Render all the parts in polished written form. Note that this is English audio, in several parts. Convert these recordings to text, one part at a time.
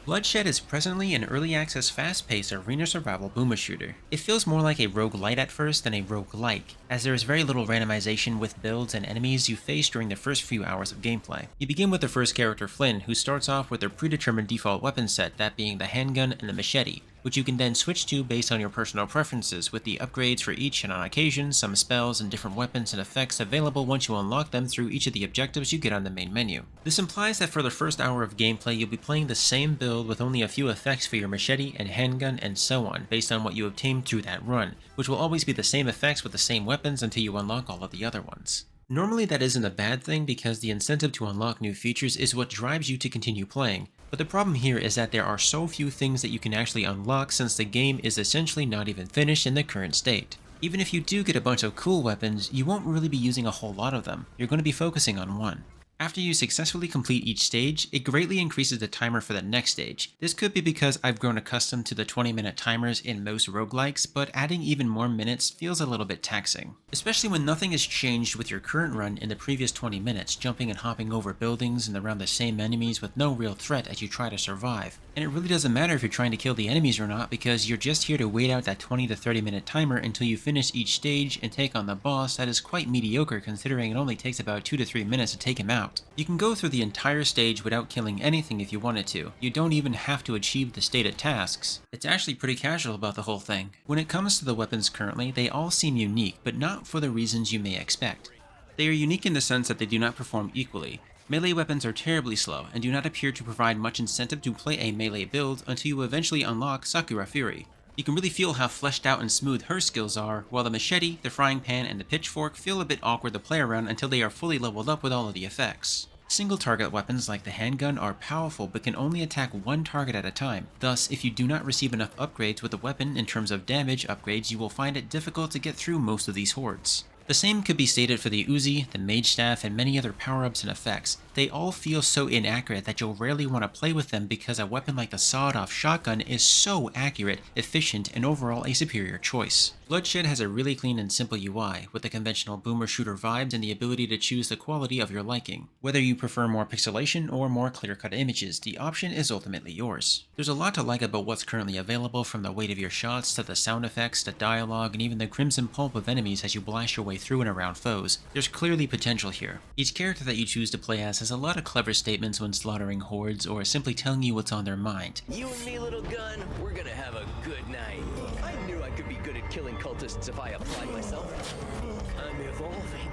Bloodshed is presently an early access fast-paced arena survival boomer shooter. It feels more like a roguelite at first than a roguelike, as there is very little randomization with builds and enemies you face during the first few hours of gameplay. You begin with the first character Flynn, who starts off with their predetermined default weapon set, that being the handgun and the machete, which you can then switch to based on your personal preferences, with the upgrades for each and on occasion some spells and different weapons and effects available once you unlock them through each of the objectives you get on the main menu. This implies that for the first hour of gameplay you'll be playing the same build with only a few effects for your machete and handgun and so on, based on what you obtained through that run, which will always be the same effects with the same weapons until you unlock all of the other ones. Normally that isn't a bad thing because the incentive to unlock new features is what drives you to continue playing, but the problem here is that there are so few things that you can actually unlock since the game is essentially not even finished in the current state. Even if you do get a bunch of cool weapons, you won't really be using a whole lot of them. You're going to be focusing on one. After you successfully complete each stage, it greatly increases the timer for the next stage. This could be because I've grown accustomed to the 20-minute timers in most roguelikes, but adding even more minutes feels a little bit taxing. Especially when nothing has changed with your current run in the previous 20 minutes, jumping and hopping over buildings and around the same enemies with no real threat as you try to survive. And it really doesn't matter if you're trying to kill the enemies or not, because you're just here to wait out that 20 to 30 minute timer until you finish each stage and take on the boss that is quite mediocre considering it only takes about 2 to 3 minutes to take him out. You can go through the entire stage without killing anything if you wanted to. You don't even have to achieve the stated tasks. It's actually pretty casual about the whole thing. When it comes to the weapons currently, they all seem unique, but not for the reasons you may expect. They are unique in the sense that they do not perform equally. Melee weapons are terribly slow and do not appear to provide much incentive to play a melee build until you eventually unlock Sakura Fury. You can really feel how fleshed out and smooth her skills are, while the machete, the frying pan, and the pitchfork feel a bit awkward to play around until they are fully leveled up with all of the effects. Single target weapons like the handgun are powerful but can only attack one target at a time. Thus, if you do not receive enough upgrades with the weapon in terms of damage upgrades, you will find it difficult to get through most of these hordes. The same could be stated for the Uzi, the Mage Staff, and many other power-ups and effects. They all feel so inaccurate that you'll rarely want to play with them because a weapon like the sawed-off shotgun is so accurate, efficient, and overall a superior choice. Bloodshed has a really clean and simple UI, with the conventional boomer shooter vibes and the ability to choose the quality of your liking. Whether you prefer more pixelation or more clear-cut images, the option is ultimately yours. There's a lot to like about what's currently available, from the weight of your shots to the sound effects, the dialogue, and even the crimson pulp of enemies as you blast your way through and around foes. There's clearly potential here. Each character that you choose to play as has a lot of clever statements when slaughtering hordes or simply telling you what's on their mind. You and me, little gun, we're gonna have a good night. I knew I could be good at killing cultists if I applied myself. I'm evolving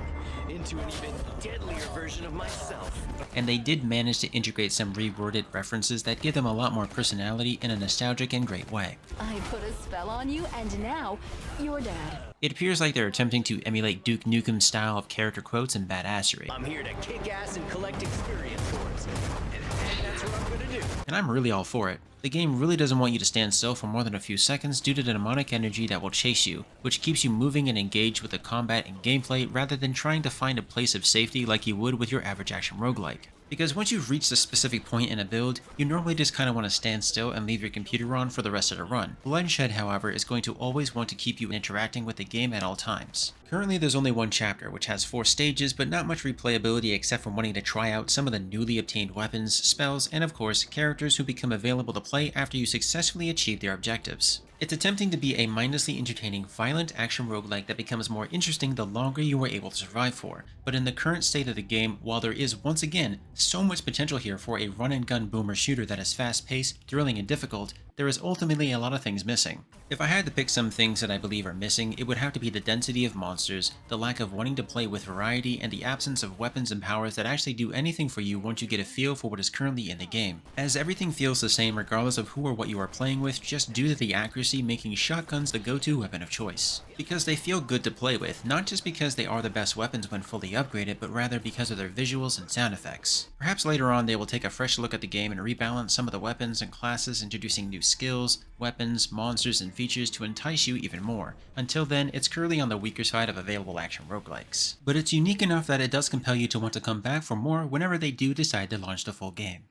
into an even deadlier version of myself. And they did manage to integrate some reworded references that give them a lot more personality in a nostalgic and great way. I put a spell on you, and now you're dead. It appears like they're attempting to emulate Duke Nukem's style of character quotes and badassery. I'm here to kick ass and collect experience points. And that's what I'm gonna do. And I'm really all for it. The game really doesn't want you to stand still for more than a few seconds due to the demonic energy that will chase you, which keeps you moving and engaged with the combat and gameplay rather than trying to find a place of safety like you would with your average action roguelike. Because once you've reached a specific point in a build, you normally just kind of want to stand still and leave your computer on for the rest of the run. Bloodshed, however, is going to always want to keep you interacting with the game at all times. Currently there's only one chapter, which has 4 stages, but not much replayability except for wanting to try out some of the newly obtained weapons, spells, and of course, characters who become available to play after you successfully achieve their objectives. It's attempting to be a mindlessly entertaining, violent action roguelike that becomes more interesting the longer you are able to survive for. But in the current state of the game, while there is once again so much potential here for a run-and-gun boomer shooter that is fast-paced, thrilling, and difficult, there is ultimately a lot of things missing. If I had to pick some things that I believe are missing, it would have to be the density of monsters, the lack of wanting to play with variety, and the absence of weapons and powers that actually do anything for you once you get a feel for what is currently in the game. As everything feels the same regardless of who or what you are playing with, just due to the accuracy making shotguns the go-to weapon of choice. Because they feel good to play with, not just because they are the best weapons when fully upgraded, but rather because of their visuals and sound effects. Perhaps later on they will take a fresh look at the game and rebalance some of the weapons and classes, introducing new skills, weapons, monsters, and features to entice you even more. Until then, it's currently on the weaker side of available action roguelikes. But it's unique enough that it does compel you to want to come back for more whenever they do decide to launch the full game.